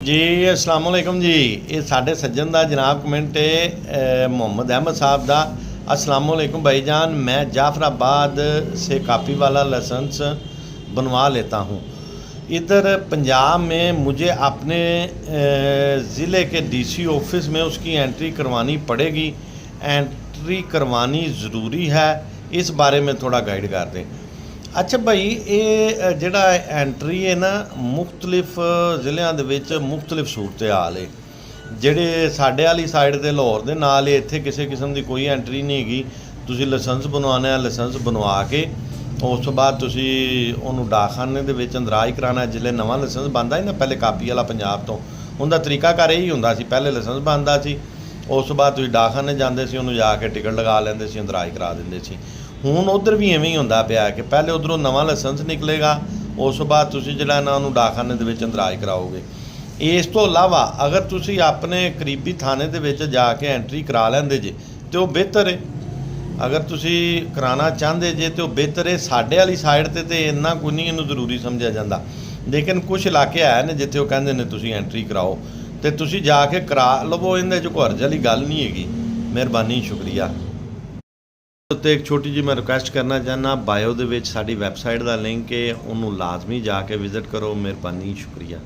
जी अस्सलाम वालेकुम जी। ये साढ़े सज्जन का जनाब कमेंट है मोहम्मद अहमद साहब का। अस्सलाम वालेकुम भाईजान, मैं जाफराबाद से कापी वाला लाइसेंस बनवा लेता हूँ। इधर पंजाब में मुझे अपने ज़िले के डीसी ऑफिस में उसकी एंट्री करवानी पड़ेगी। एंट्री करवानी ज़रूरी है, इस बारे में थोड़ा गाइड कर दें। अच्छा भाई, ये ਜਿਹੜਾ एंट्री है ना मुख्तलिफ ਜ਼ਿਲ੍ਹਿਆਂ ਦੇ ਵਿੱਚ ਮੁਖਤਲਿਫ ਸੂਰਤ ਹਾਲ ਹੈ। ਜਿਹੜੇ ਸਾਡੇ ਵਾਲੀ ਸਾਈਡ ਤੇ ਲਾਹੌਰ ਦੇ ਨਾਲ ਇੱਥੇ ਕਿਸੇ ਕਿਸਮ ਦੀ ਕੋਈ ਐਂਟਰੀ ਨਹੀਂ ਹੈਗੀ। ਤੁਸੀਂ ਲਾਇਸੈਂਸ ਬਣਵਾਉਣਾ ਹੈ, ਲਾਇਸੈਂਸ ਬਣਵਾ ਕੇ ਉਸ ਤੋਂ ਬਾਅਦ ਤੁਸੀਂ ਉਹਨੂੰ ਡਾਕਖਾਨੇ ਦੇ ਵਿੱਚ ਅੰਦਰਾਜ ਕਰਾਉਣਾ। ਜਿਲੇ ਨਵਾਂ ਲਾਇਸੈਂਸ ਬਣਦਾ ਸੀ ਨਾ ਪਹਿਲੇ ਕਾਪੀ ਵਾਲਾ ਪੰਜਾਬ ਤੋਂ, ਉਹਦਾ ਤਰੀਕਾਕਾਰ ਇਹੀ ਹੁੰਦਾ ਸੀ। ਪਹਿਲੇ ਲਾਇਸੈਂਸ ਬਣਦਾ ਸੀ, ਉਸ ਤੋਂ ਬਾਅਦ ਤੁਸੀਂ ਡਾਕਖਾਨੇ ਜਾਂਦੇ ਸੀ, ਉਹਨੂੰ ਜਾ ਕੇ ਟਿਕਟ ਲਗਾ ਲੈਂਦੇ ਸੀ, ਅੰਦਰਾਜ ਕਰਾ ਦਿੰਦੇ ਸੀ। ਹੁਣ ਉੱਧਰ ਵੀ ਐਵੇਂ ਹੀ ਹੁੰਦਾ ਪਿਆ ਕਿ ਪਹਿਲੇ ਉੱਧਰੋਂ ਨਵਾਂ ਲਾਇਸੈਂਸ ਨਿਕਲੇਗਾ, ਉਸ ਤੋਂ ਬਾਅਦ ਤੁਸੀਂ ਜਿਹੜਾ ਨਾ ਉਹਨੂੰ ਡਾਕਖਾਨੇ ਦੇ ਵਿੱਚ ਅੰਦਰਾਜ ਕਰਾਓਗੇ। ਇਸ ਤੋਂ ਇਲਾਵਾ ਅਗਰ ਤੁਸੀਂ ਆਪਣੇ ਕਰੀਬੀ ਥਾਣੇ ਦੇ ਵਿੱਚ ਜਾ ਕੇ ਐਂਟਰੀ ਕਰਾ ਲੈਂਦੇ ਜੇ ਤਾਂ ਉਹ ਬਿਹਤਰ ਹੈ। ਅਗਰ ਤੁਸੀਂ ਕਰਾਉਣਾ ਚਾਹੁੰਦੇ ਜੇ ਤਾਂ ਉਹ ਬਿਹਤਰ ਹੈ। ਸਾਡੇ ਵਾਲੀ ਸਾਈਡ 'ਤੇ ਤਾਂ ਇੰਨਾ ਕੋਈ ਨਹੀਂ ਇਹਨੂੰ ਜ਼ਰੂਰੀ ਸਮਝਿਆ ਜਾਂਦਾ, ਲੇਕਿਨ ਕੁਛ ਇਲਾਕੇ ਹੈ ਨੇ ਜਿੱਥੇ ਉਹ ਕਹਿੰਦੇ ਨੇ ਤੁਸੀਂ ਐਂਟਰੀ ਕਰਾਓ ਅਤੇ ਤੁਸੀਂ ਜਾ ਕੇ ਕਰਾ ਲਵੋ। ਇਹਦੇ 'ਚ ਕੋਈ ਹਰਜ ਵਾਲੀ ਗੱਲ ਨਹੀਂ ਹੈਗੀ। ਮਿਹਰਬਾਨੀ, ਸ਼ੁਕਰੀਆ। ਉੱਤੇ ਇੱਕ ਛੋਟੀ ਜਿਹੀ ਮੈਂ ਰਿਕੁਐਸਟ ਕਰਨਾ ਚਾਹੁੰਦਾ, ਬਾਇਓ ਦੇ ਵਿੱਚ ਸਾਡੀ ਵੈਬਸਾਈਟ ਦਾ ਲਿੰਕ ਹੈ, ਉਹਨੂੰ ਲਾਜ਼ਮੀ ਜਾ ਕੇ ਵਿਜ਼ਿਟ ਕਰੋ। ਮਿਹਰਬਾਨੀ, ਸ਼ੁਕਰੀਆ।